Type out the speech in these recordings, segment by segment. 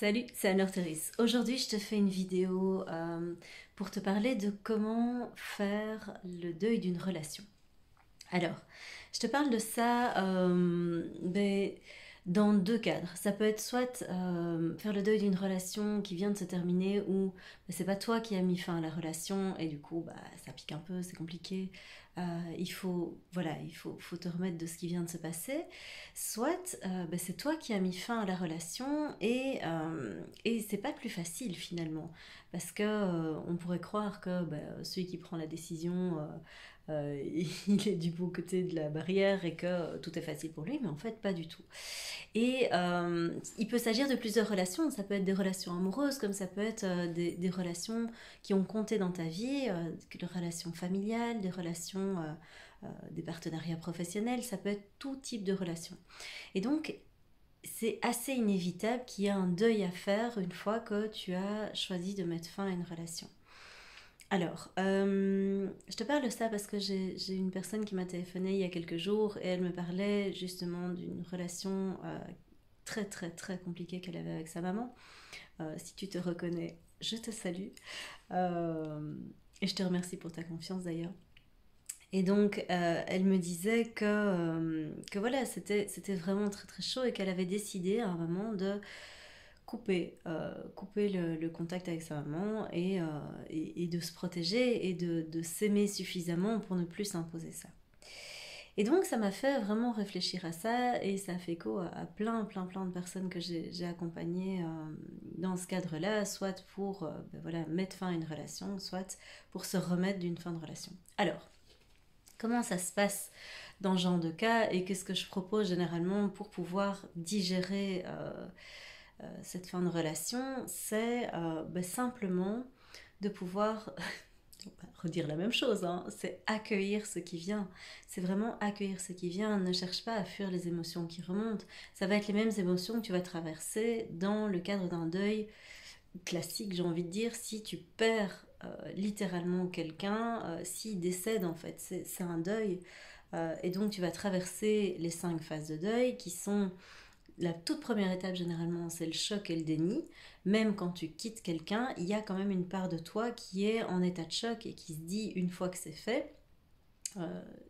Salut, c'est Anne Thérèse. Aujourd'hui, je te fais une vidéo pour te parler de comment faire le deuil d'une relation. Alors, je te parle de ça dans deux cadres. Ça peut être soit faire le deuil d'une relation qui vient de se terminer ou c'est pas toi qui as mis fin à la relation et du coup ça pique un peu, c'est compliqué. Il faut te remettre de ce qui vient de se passer. Soit c'est toi qui as mis fin à la relation et c'est pas plus facile finalement parce que on pourrait croire que celui qui prend la décision il est du bon côté de la barrière et que tout est facile pour lui, mais en fait pas du tout. Et il peut s'agir de plusieurs relations, ça peut être des relations amoureuses, comme ça peut être des relations qui ont compté dans ta vie, des relations familiales, des relations, des partenariats professionnels, ça peut être tout type de relations. Et donc, c'est assez inévitable qu'il y ait un deuil à faire une fois que tu as choisi de mettre fin à une relation. Alors, je te parle de ça parce que j'ai une personne qui m'a téléphoné il y a quelques jours et elle me parlait justement d'une relation très très très compliquée qu'elle avait avec sa maman. Si tu te reconnais, je te salue. Euh, et je te remercie pour ta confiance d'ailleurs. Et donc, elle me disait que voilà, c'était vraiment très très chaud et qu'elle avait décidé à un moment de couper le contact avec sa maman et de se protéger et de s'aimer suffisamment pour ne plus s'imposer ça. Et donc ça m'a fait vraiment réfléchir à ça et ça fait écho à plein de personnes que j'ai accompagnées dans ce cadre-là, soit pour voilà, mettre fin à une relation, soit pour se remettre d'une fin de relation. Alors, comment ça se passe dans ce genre de cas et qu'est-ce que je propose généralement pour pouvoir digérer cette fin de relation, c'est simplement de pouvoir redire la même chose, hein, c'est accueillir ce qui vient. C'est vraiment accueillir ce qui vient. Ne cherche pas à fuir les émotions qui remontent. Ça va être les mêmes émotions que tu vas traverser dans le cadre d'un deuil classique, j'ai envie de dire, si tu perds littéralement quelqu'un, s'il décède en fait, c'est un deuil. Et donc tu vas traverser les 5 phases de deuil qui sont la toute première étape généralement, c'est le choc et le déni. Même quand tu quittes quelqu'un, il y a quand même une part de toi qui est en état de choc et qui se dit une fois que c'est fait,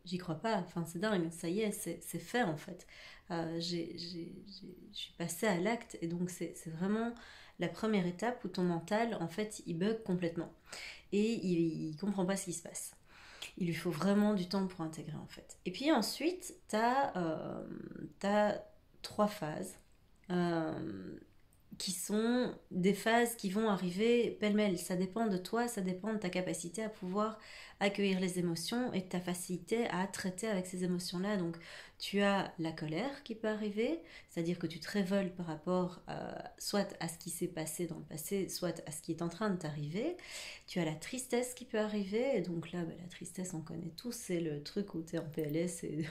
j'y crois pas, enfin c'est dingue, ça y est, c'est fait en fait. Je suis passée à l'acte et donc c'est vraiment la première étape où ton mental en fait il bug complètement et il comprend pas ce qui se passe. Il lui faut vraiment du temps pour intégrer en fait. Et puis ensuite, t'as 3 phases euh, qui sont des phases qui vont arriver pêle-mêle. Ça dépend de toi, ça dépend de ta capacité à pouvoir accueillir les émotions et de ta facilité à traiter avec ces émotions-là. Donc tu as la colère qui peut arriver, c'est-à-dire que tu te révoltes par rapport soit à ce qui s'est passé dans le passé, soit à ce qui est en train de t'arriver. Tu as la tristesse qui peut arriver, et donc là, la tristesse, on connaît tous, c'est le truc où tu es en PLS et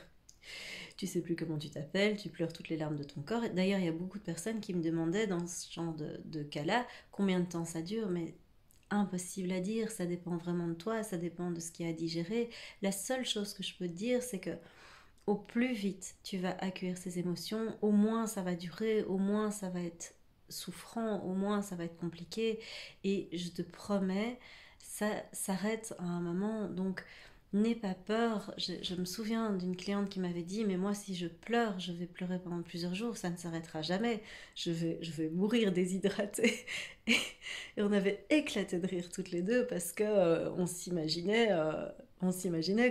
tu sais plus comment tu t'appelles, tu pleures toutes les larmes de ton corps. D'ailleurs, il y a beaucoup de personnes qui me demandaient dans ce genre de cas-là combien de temps ça dure, mais impossible à dire, ça dépend vraiment de toi, ça dépend de ce qu'il y a à digérer. La seule chose que je peux te dire, c'est que au plus vite tu vas accueillir ces émotions, au moins ça va durer, au moins ça va être souffrant, au moins ça va être compliqué, et je te promets, ça s'arrête à un moment. Donc n'aie pas peur. Je me souviens d'une cliente qui m'avait dit, mais moi si je pleure, je vais pleurer pendant plusieurs jours, ça ne s'arrêtera jamais, je vais mourir déshydratée. et, et on avait éclaté de rire toutes les deux parce que on s'imaginait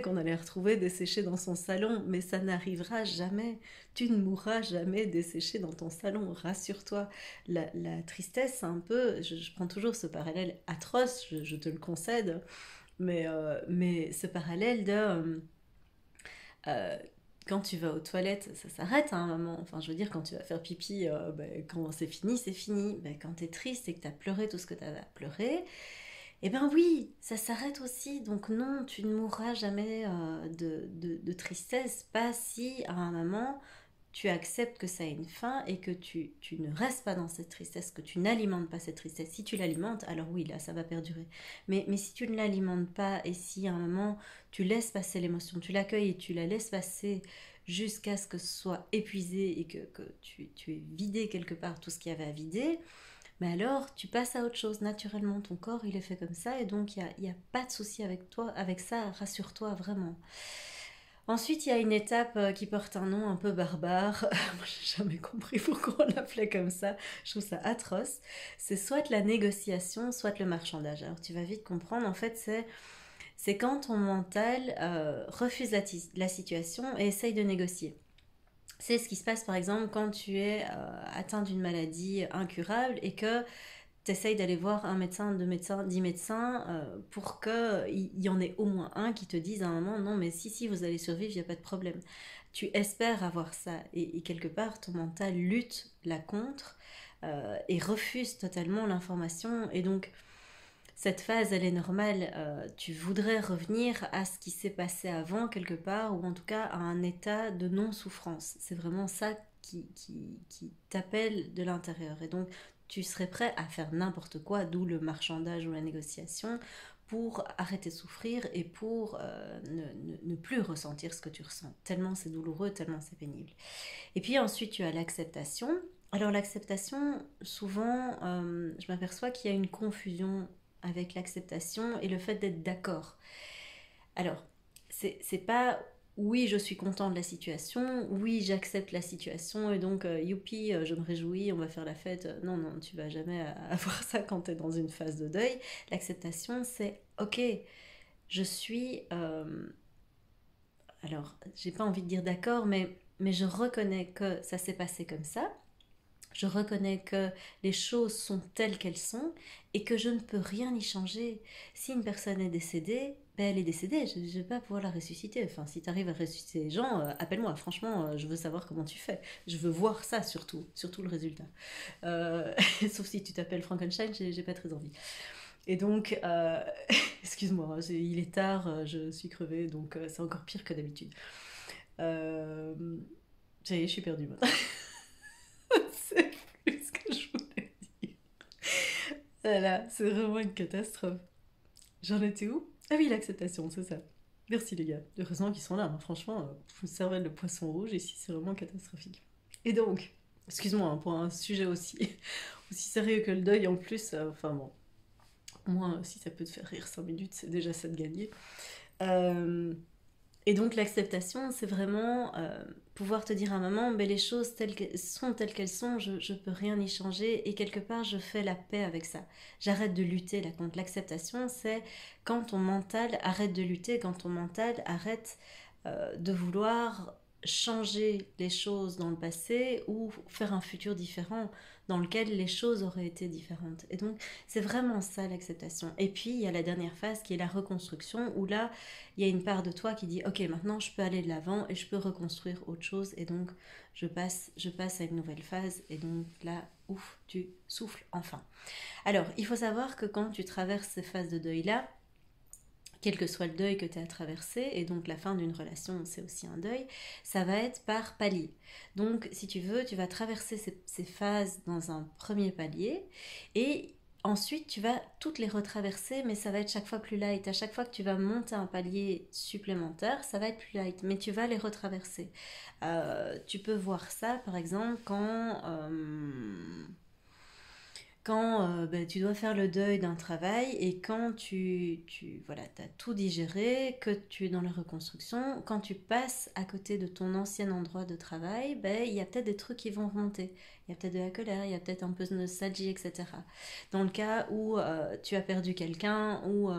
qu'on allait retrouver desséché dans son salon, mais ça n'arrivera jamais. Tu ne mourras jamais desséché dans ton salon, rassure-toi. La tristesse, c'est un peu, je prends toujours ce parallèle atroce, je te le concède, mais ce parallèle de euh, quand tu vas aux toilettes, ça s'arrête à un moment. Enfin, je veux dire, quand tu vas faire pipi, quand c'est fini, c'est fini. Quand t'es triste et que t'as pleuré tout ce que t'avais à pleurer, eh ben oui, ça s'arrête aussi. Donc non, tu ne mourras jamais de tristesse, pas si à un moment tu acceptes que ça a une fin et que tu ne restes pas dans cette tristesse, que tu n'alimentes pas cette tristesse. Si tu l'alimentes, alors oui, là, ça va perdurer. Mais si tu ne l'alimentes pas et si à un moment tu laisses passer l'émotion, tu l'accueilles et tu la laisses passer jusqu'à ce que ce soit épuisé et que tu aies vidé quelque part tout ce qu'il y avait à vider, Mais alors, tu passes à autre chose naturellement. Ton corps, il est fait comme ça, et donc il y a pas de souci avec toi, avec ça. Rassure-toi vraiment. Ensuite, il y a une étape qui porte un nom un peu barbare. Moi, j'ai jamais compris pourquoi on l'appelait comme ça. Je trouve ça atroce. C'est soit la négociation, soit le marchandage. Alors, tu vas vite comprendre. En fait, c'est quand ton mental refuse la situation et essaye de négocier. C'est ce qui se passe par exemple quand tu es atteint d'une maladie incurable et que tu essayes d'aller voir un médecin, deux médecins, 10 médecins pour qu'il y en ait au moins un qui te dise à un moment non mais si vous allez survivre, il n'y a pas de problème. Tu espères avoir ça et quelque part ton mental lutte là contre et refuse totalement l'information et donc cette phase, elle est normale. Tu voudrais revenir à ce qui s'est passé avant, quelque part, ou en tout cas à un état de non-souffrance. C'est vraiment ça qui t'appelle de l'intérieur. Et donc, tu serais prêt à faire n'importe quoi, d'où le marchandage ou la négociation, pour arrêter de souffrir et pour ne plus ressentir ce que tu ressens. Tellement c'est douloureux, tellement c'est pénible. Et puis ensuite, tu as l'acceptation. Alors l'acceptation, souvent, je m'aperçois qu'il y a une confusion avec l'acceptation et le fait d'être d'accord. Alors, c'est pas oui, je suis content de la situation, oui, j'accepte la situation et donc youpi, je me réjouis, on va faire la fête. Non, non, tu vas jamais avoir ça quand tu es dans une phase de deuil. L'acceptation, c'est ok, je suis. Alors, j'ai pas envie de dire d'accord, mais je reconnais que ça s'est passé comme ça. Je reconnais que les choses sont telles qu'elles sont et que je ne peux rien y changer. Si une personne est décédée, ben elle est décédée, je ne vais pas pouvoir la ressusciter. Enfin, si tu arrives à ressusciter les gens, appelle-moi. Franchement, je veux savoir comment tu fais. Je veux voir ça surtout le résultat. Euh, Sauf si tu t'appelles Frankenstein, j'ai pas très envie. Et donc, excuse-moi, il est tard, je suis crevée, donc c'est encore pire que d'habitude. Euh, Ça y est, je suis perdue maintenant. C'est plus ce que je voulais dire. Voilà, c'est vraiment une catastrophe. J'en étais où? Ah oui, l'acceptation, c'est ça. Merci les gars. Heureusement qu'ils sont là, hein. Franchement, une cervelle de poisson rouge, ici c'est vraiment catastrophique. Et donc, excuse-moi, hein, pour un sujet aussi sérieux que le deuil en plus, enfin bon, au moins si ça peut te faire rire 5 minutes, c'est déjà ça de gagner. Euh, Et donc l'acceptation, c'est vraiment pouvoir te dire à un moment, ben, les choses telles qu'elles sont, je ne peux rien y changer et quelque part je fais la paix avec ça. J'arrête de lutter là contre l'acceptation, c'est quand ton mental arrête de lutter, quand ton mental arrête de vouloir changer les choses dans le passé ou faire un futur différent dans lequel les choses auraient été différentes. Et donc c'est vraiment ça l'acceptation. Et puis il y a la dernière phase qui est la reconstruction où là il y a une part de toi qui dit ok maintenant je peux aller de l'avant et je peux reconstruire autre chose et donc je passe à une nouvelle phase et donc là ouf tu souffles enfin. Alors il faut savoir que quand tu traverses ces phases de deuil là, quel que soit le deuil que tu as traversé, et donc la fin d'une relation, c'est aussi un deuil, ça va être par palier. Donc, si tu veux, tu vas traverser ces phases dans un premier palier, et ensuite, tu vas toutes les retraverser, mais ça va être chaque fois plus light. À chaque fois que tu vas monter un palier supplémentaire, ça va être plus light, mais tu vas les retraverser. Tu peux voir ça, par exemple, quand ben, tu dois faire le deuil d'un travail et quand voilà, as tout digéré, que tu es dans la reconstruction, quand tu passes à côté de ton ancien endroit de travail, ben, il y a peut-être des trucs qui vont remonter. Il y a peut-être de la colère, il y a peut-être un peu de nostalgie, etc. Dans le cas où tu as perdu quelqu'un ou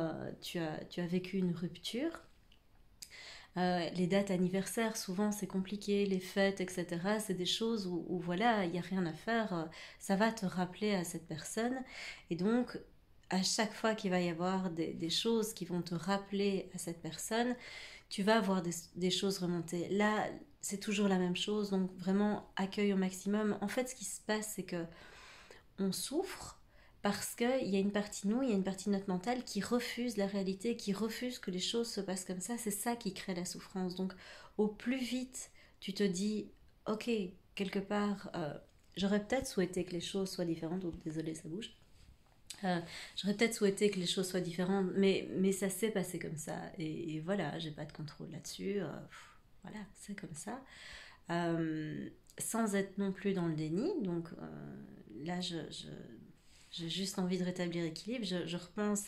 tu as vécu une rupture, les dates anniversaires, souvent c'est compliqué, les fêtes, etc. C'est des choses où voilà, il n'y a rien à faire. Ça va te rappeler à cette personne. Et donc, à chaque fois qu'il va y avoir des choses qui vont te rappeler à cette personne, tu vas avoir des choses remonter. Là, c'est toujours la même chose. Donc, vraiment, accueille au maximum. En fait, ce qui se passe, c'est que on souffre parce qu'il y a une partie de nous, il y a une partie de notre mental qui refuse la réalité, qui refuse que les choses se passent comme ça. C'est ça qui crée la souffrance. Donc, au plus vite, tu te dis, ok, quelque part, j'aurais peut-être souhaité que les choses soient différentes. Oh, désolé, ça bouge. J'aurais peut-être souhaité que les choses soient différentes, mais ça s'est passé comme ça. Et voilà, j'ai pas de contrôle là-dessus. Voilà, c'est comme ça. Euh, Sans être non plus dans le déni. Donc là, j'ai juste envie de rétablir l'équilibre. Je repense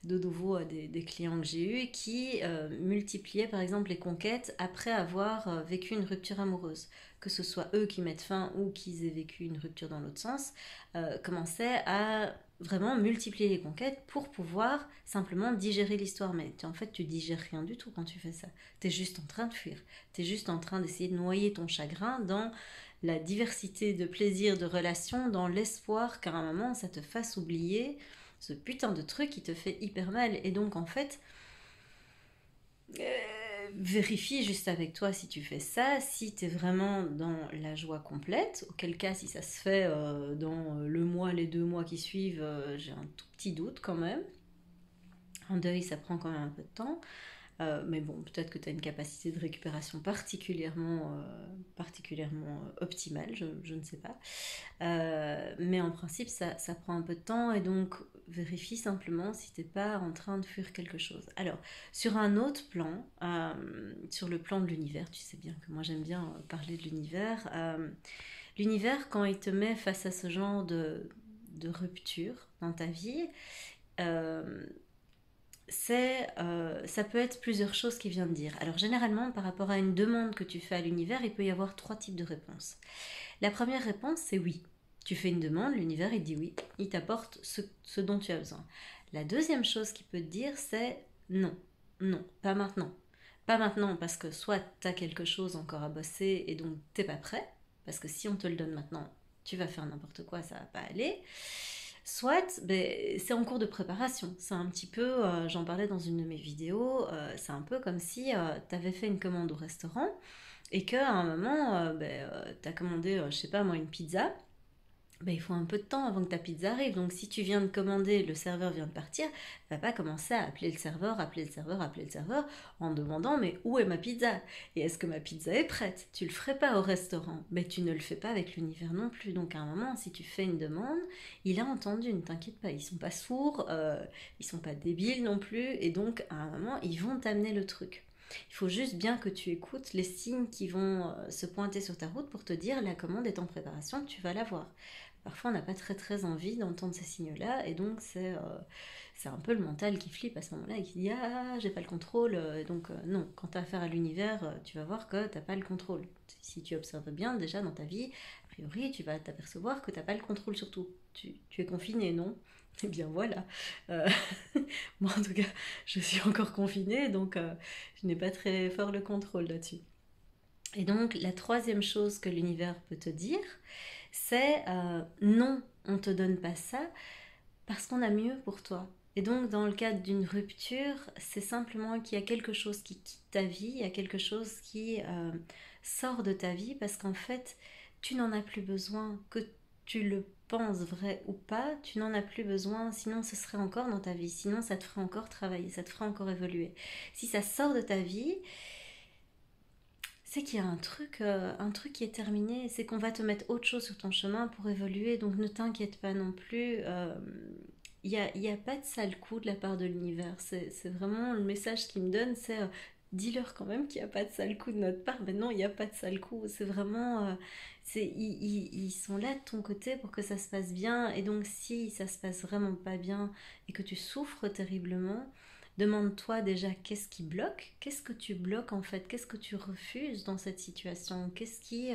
de nouveau à des clients que j'ai eus qui multipliaient par exemple les conquêtes après avoir vécu une rupture amoureuse. Que ce soit eux qui mettent fin ou qu'ils aient vécu une rupture dans l'autre sens, commençaient à vraiment multiplier les conquêtes pour pouvoir simplement digérer l'histoire. Mais en fait, tu digères rien du tout quand tu fais ça. Tu es juste en train de fuir. Tu es juste en train d'essayer de noyer ton chagrin dans la diversité de plaisirs, de relations, dans l'espoir qu'à un moment, ça te fasse oublier ce putain de truc qui te fait hyper mal. Et donc, en fait, vérifie juste avec toi si tu fais ça, si tu es vraiment dans la joie complète, auquel cas si ça se fait dans le mois, les 2 mois qui suivent, j'ai un tout petit doute quand même. Un deuil, ça prend quand même un peu de temps. Mais bon, peut-être que tu as une capacité de récupération particulièrement optimale, je ne sais pas. Mais en principe, ça prend un peu de temps et donc vérifie simplement si tu n'es pas en train de fuir quelque chose. Alors, sur un autre plan, sur le plan de l'univers, tu sais bien que moi j'aime bien parler de l'univers. L'univers, quand il te met face à ce genre de rupture dans ta vie, ça peut être plusieurs choses qui viennent de dire. Alors généralement, par rapport à une demande que tu fais à l'univers, il peut y avoir 3 types de réponses. La première réponse, c'est oui. Tu fais une demande, l'univers il dit oui, il t'apporte ce dont tu as besoin. La deuxième chose qu'il peut te dire, c'est non, non, pas maintenant. Pas maintenant parce que soit tu as quelque chose encore à bosser et donc t'es pas prêt, parce que si on te le donne maintenant, tu vas faire n'importe quoi, ça va pas aller. Soit c'est en cours de préparation. C'est un petit peu, j'en parlais dans une de mes vidéos, c'est un peu comme si tu avais fait une commande au restaurant et qu'à un moment, tu as commandé, je sais pas moi, une pizza. Il faut un peu de temps avant que ta pizza arrive. Donc si tu viens de commander, le serveur vient de partir, va pas commencer à appeler le serveur, appeler le serveur, appeler le serveur en demandant mais où est ma pizza? Et est-ce que ma pizza est prête? Tu le ferais pas au restaurant, mais tu ne le fais pas avec l'univers non plus. Donc à un moment, si tu fais une demande, il a entendu, ne t'inquiète pas, ils sont pas sourds, ils sont pas débiles non plus, et donc à un moment, ils vont t'amener le truc. Il faut juste bien que tu écoutes les signes qui vont se pointer sur ta route pour te dire la commande est en préparation, tu vas l'avoir. Parfois, on n'a pas très très envie d'entendre ces signaux-là, et donc c'est un peu le mental qui flippe à ce moment-là et qui dit ah j'ai pas le contrôle. Donc non, quand tu as affaire à l'univers, tu vas voir que t'as pas le contrôle. Si tu observes bien déjà dans ta vie, a priori tu vas t'apercevoir que t'as pas le contrôle sur tout. Tu es confiné, non? Eh bien voilà. Euh, Moi en tout cas, je suis encore confinée, donc je n'ai pas très fort le contrôle là-dessus. Et donc la troisième chose que l'univers peut te dire, c'est non, on ne te donne pas ça parce qu'on a mieux pour toi. Et donc dans le cadre d'une rupture, c'est simplement qu'il y a quelque chose qui quitte ta vie, il y a quelque chose qui sort de ta vie parce qu'en fait, tu n'en as plus besoin, que tu le penses vrai ou pas, tu n'en as plus besoin, sinon ce serait encore dans ta vie, sinon ça te ferait encore travailler, ça te ferait encore évoluer. Si ça sort de ta vie, c'est qu'il y a un truc qui est terminé, c'est qu'on va te mettre autre chose sur ton chemin pour évoluer, donc ne t'inquiète pas non plus. Y a pas de sale coup de la part de l'univers, c'est vraiment le message qu'il me donne, c'est dis-leur quand même qu'il n'y a pas de sale coup de notre part, mais non, il n'y a pas de sale coup, c'est vraiment... ils sont là de ton côté pour que ça se passe bien, et donc si ça se passe vraiment pas bien et que tu souffres terriblement, demande-toi déjà qu'est-ce que tu bloques en fait, qu'est-ce que tu refuses dans cette situation, qu'est-ce qui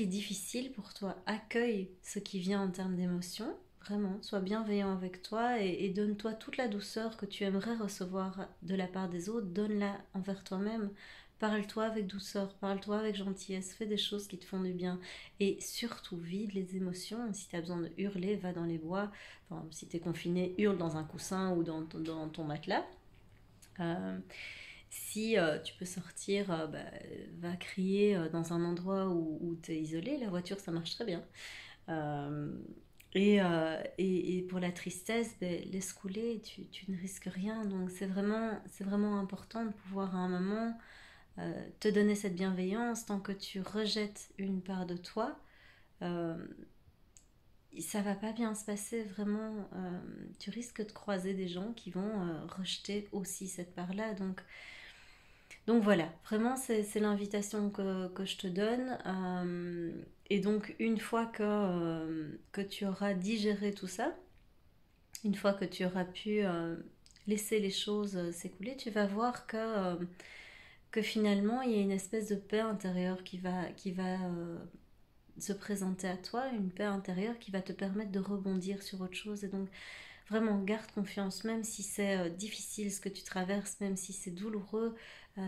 est difficile pour toi, accueille ce qui vient en termes d'émotions, vraiment, sois bienveillant avec toi et donne-toi toute la douceur que tu aimerais recevoir de la part des autres, donne-la envers toi-même. Parle-toi avec douceur, parle-toi avec gentillesse, fais des choses qui te font du bien et surtout vide les émotions. Si tu as besoin de hurler, va dans les bois. Enfin, si tu es confiné, hurle dans un coussin ou dans ton matelas. Euh, Si tu peux sortir, va crier dans un endroit où tu es isolé. La voiture, ça marche très bien. Euh, et pour la tristesse, laisse couler, tu ne risques rien. Donc c'est vraiment important de pouvoir à un moment te donner cette bienveillance tant que tu rejettes une part de toi. Euh, Ça va pas bien se passer vraiment. Tu risques de croiser des gens qui vont rejeter aussi cette part-là. Donc Donc voilà, vraiment c'est l'invitation que je te donne. Et donc une fois que tu auras digéré tout ça, une fois que tu auras pu laisser les choses s'écouler, tu vas voir que finalement il y a une espèce de paix intérieure qui va se présenter à toi, une paix intérieure qui va te permettre de rebondir sur autre chose. Et donc vraiment, garde confiance, même si c'est difficile ce que tu traverses, même si c'est douloureux,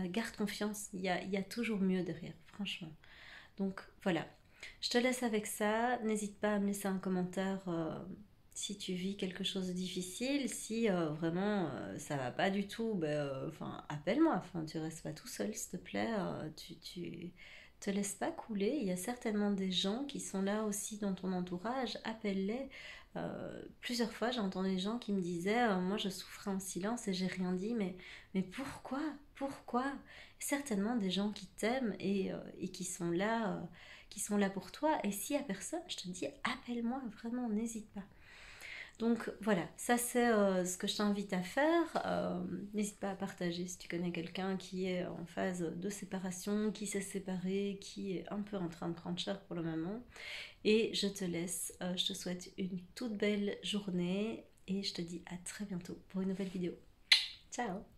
garde confiance, il y a toujours mieux derrière, franchement. Donc voilà, je te laisse avec ça. N'hésite pas à me laisser un commentaire si tu vis quelque chose de difficile. Si vraiment ça va pas du tout, ben, appelle-moi. Enfin, tu restes pas tout seul, s'il te plaît. Tu te laisses pas couler. Il y a certainement des gens qui sont là aussi dans ton entourage. Appelle-les. Plusieurs fois, j'ai entendu des gens qui me disaient moi, je souffrais en silence et j'ai rien dit. Mais pourquoi? Pourquoi? Certainement des gens qui t'aiment et qui sont là pour toi. Et s'il y a personne, je te dis, appelle-moi, vraiment, n'hésite pas. Donc voilà, ça c'est ce que je t'invite à faire. N'hésite pas à partager si tu connais quelqu'un qui est en phase de séparation, qui s'est séparé, qui est un peu en train de prendre cher pour le moment. Et je te laisse, je te souhaite une toute belle journée et je te dis à très bientôt pour une nouvelle vidéo. Ciao!